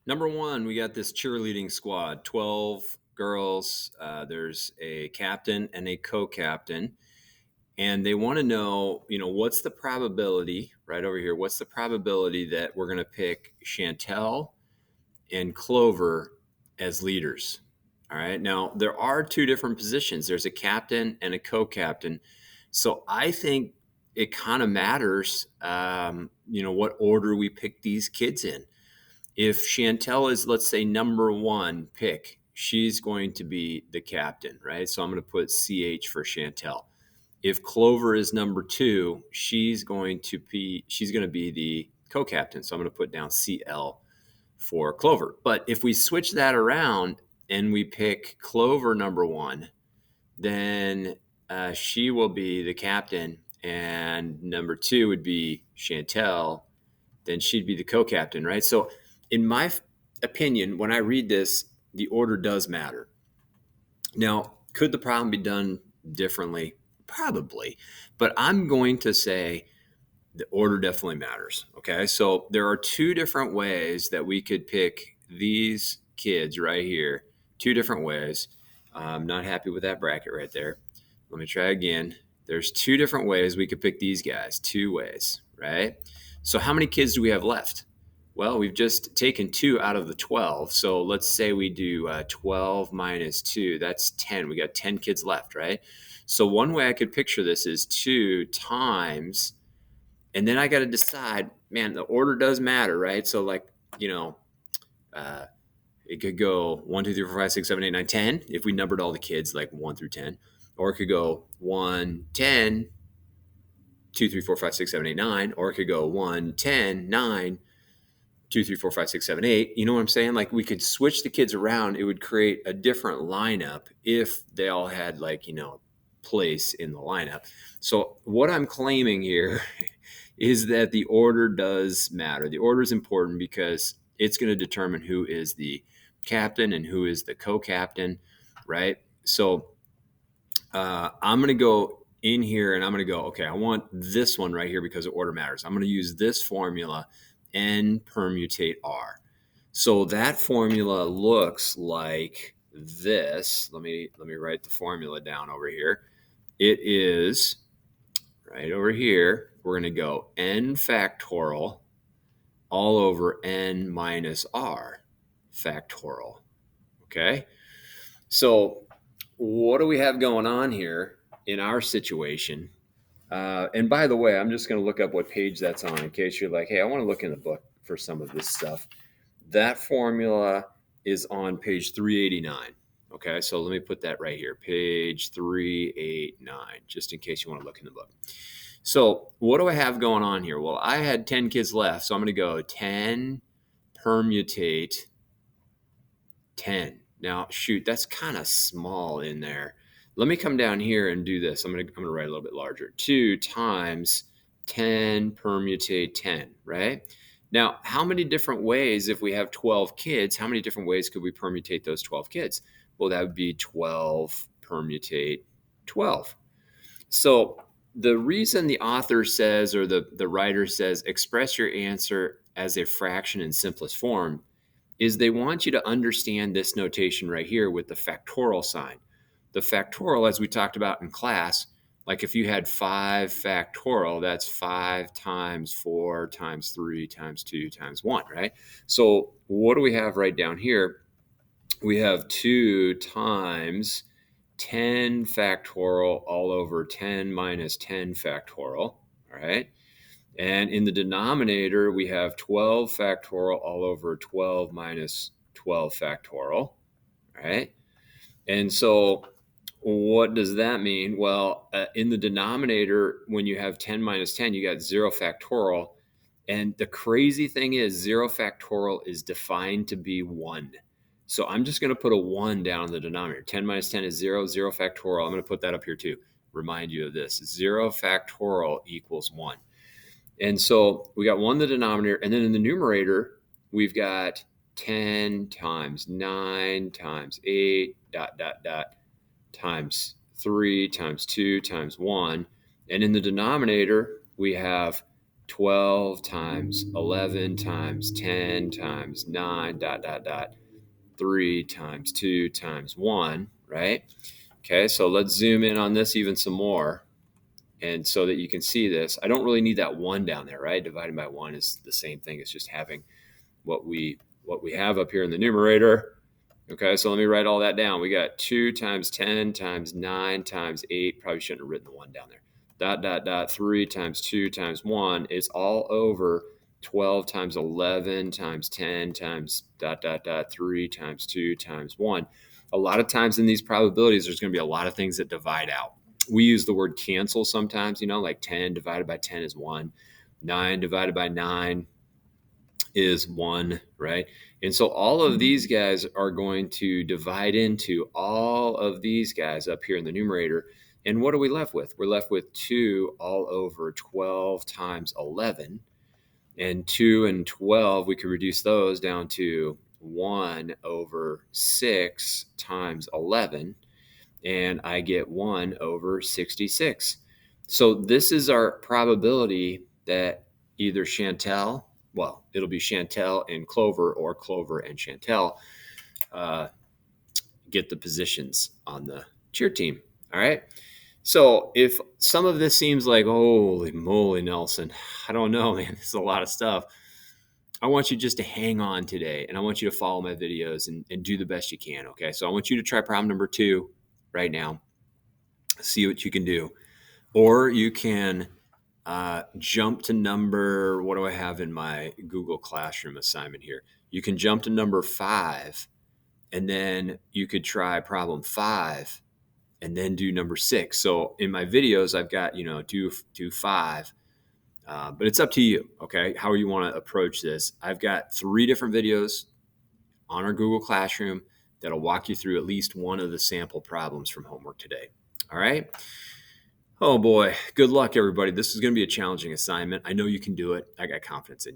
Number one, we got this cheerleading squad, 12 girls. There's a captain and a co-captain. And they want to know, what's the probability right over here? What's the probability that we're going to pick Chantel and Clover as leaders? All right. Now, there are two different positions. There's a captain and a co-captain. So I think it kind of matters, what order we pick these kids in. If Chantel is, let's say, number one pick, she's going to be the captain, right? So I'm going to put CH for Chantel. If Clover is number two, she's going to be the co-captain. So I'm going to put down CL for Clover. But if we switch that around and we pick Clover number one, then she will be the captain, and number two would be Chantel. Then she'd be the co-captain, right? So, in my opinion, when I read this, the order does matter. Now, could the problem be done differently? Probably, but I'm going to say the order definitely matters. Okay, so there are two different ways that we could pick these kids right here. Two different ways. I'm not happy with that bracket right there. Let me try again. There's two different ways we could pick these guys. Two ways, right? So how many kids do we have left? Well, we've just taken 2 out of the 12. So let's say we do 12 minus 2. That's 10. We got 10 kids left, right? So one way I could picture this is 2 times, and then I got to decide, man, the order does matter, right? So uh, it could go 1, 2, 3, 4, 5, 6, 7, 8, 9, 10 if we numbered all the kids like 1 through 10. Or it could go 1, 10, 2, 3, 4, 5, 6, 7, 8, 9. Or it could go 1, 10, 9, 2, 3, 4, 5, 6, 7, 8. You know what I'm saying? Like we could switch the kids around. It would create a different lineup if they all had place in the lineup. So what I'm claiming here is that the order does matter. The order is important because it's going to determine who is the captain and who is the co-captain, right? So I'm going to go in here and I'm going to go, okay, I want this one right here because the order matters. I'm going to use this formula, N permutate R. So that formula looks like this. Let me write the formula down over here. It is right over here. We're going to go N factorial all over N minus R factorial. Okay. So what do we have going on here in our situation? And by the way, I'm just going to look up what page that's on in case you're like, hey, I want to look in the book for some of this stuff. That formula is on page 389. Okay, so let me put that right here, page 389, just in case you want to look in the book. So what do I have going on here? Well, I had 10 kids left, so I'm going to go 10 permutate 10. Now, shoot, that's kind of small in there. Let me come down here and do this. I'm going to write a little bit larger. 2 times 10 permutate 10, right? Now, how many different ways, if we have 12 kids, how many different ways could we permutate those 12 kids? Well, that would be 12 permutate 12. So the reason the author says, or the writer says, express your answer as a fraction in simplest form is they want you to understand this notation right here with the factorial sign. The factorial, as we talked about in class, like if you had 5 factorial, that's 5 times 4 times 3 times 2 times 1, right? So what do we have right down here? We have 2 times 10 factorial all over 10 minus 10 factorial, all right? And in the denominator, we have 12 factorial all over 12 minus 12 factorial, right? And so what does that mean? Well, in the denominator, when you have 10 minus 10, you got 0 factorial. And the crazy thing is 0 factorial is defined to be 1. So I'm just going to put a 1 down in the denominator. 10 minus 10 is 0, 0 factorial. I'm going to put that up here too. Remind you of this. 0 factorial equals 1. And so we got 1 in the denominator, and then in the numerator, we've got 10 times 9 times 8, dot, dot, dot, times 3 times 2 times 1. And in the denominator, we have 12 times 11 times 10 times 9 3 times 2 times 1, right? Okay, so let's zoom in on this even some more. And so that you can see this, I don't really need that 1 down there, right? Dividing by 1 is the same thing as just having what we have up here in the numerator. Okay, so let me write all that down. We got 2 times 10 times 9 times 8. Probably shouldn't have written the 1 down there. 3 times 2 times 1 is all over 12 times 11 times 10 times 3 times 2 times 1. A lot of times in these probabilities, there's going to be a lot of things that divide out. We use the word cancel sometimes, like 10 divided by 10 is 1. 9 divided by 9 is 1, right? And so all of these guys are going to divide into all of these guys up here in the numerator. And what are we left with? We're left with 2 all over 12 times 11. And 2 and 12, we could reduce those down to 1 over 6 times 11. And I get 1 over 66. So this is our probability that either Chantel, well, it'll be Chantel and Clover or Clover and Chantel get the positions on the cheer team. All right. So if some of this seems like, holy moly, Nelson, I don't know, man, this is a lot of stuff. I want you just to hang on today, and I want you to follow my videos and do the best you can. Okay. So I want you to try problem number 2 right now. See what you can do. Or you can jump to number, what do I have in my Google Classroom assignment here? You can jump to number 5, and then you could try problem 5 and then do number 6. So in my videos, I've got, do 5, but it's up to you. Okay. How you want to approach this. I've got 3 different videos on our Google Classroom that'll walk you through at least one of the sample problems from homework today. All right. Oh boy. Good luck, everybody. This is going to be a challenging assignment. I know you can do it. I got confidence in you.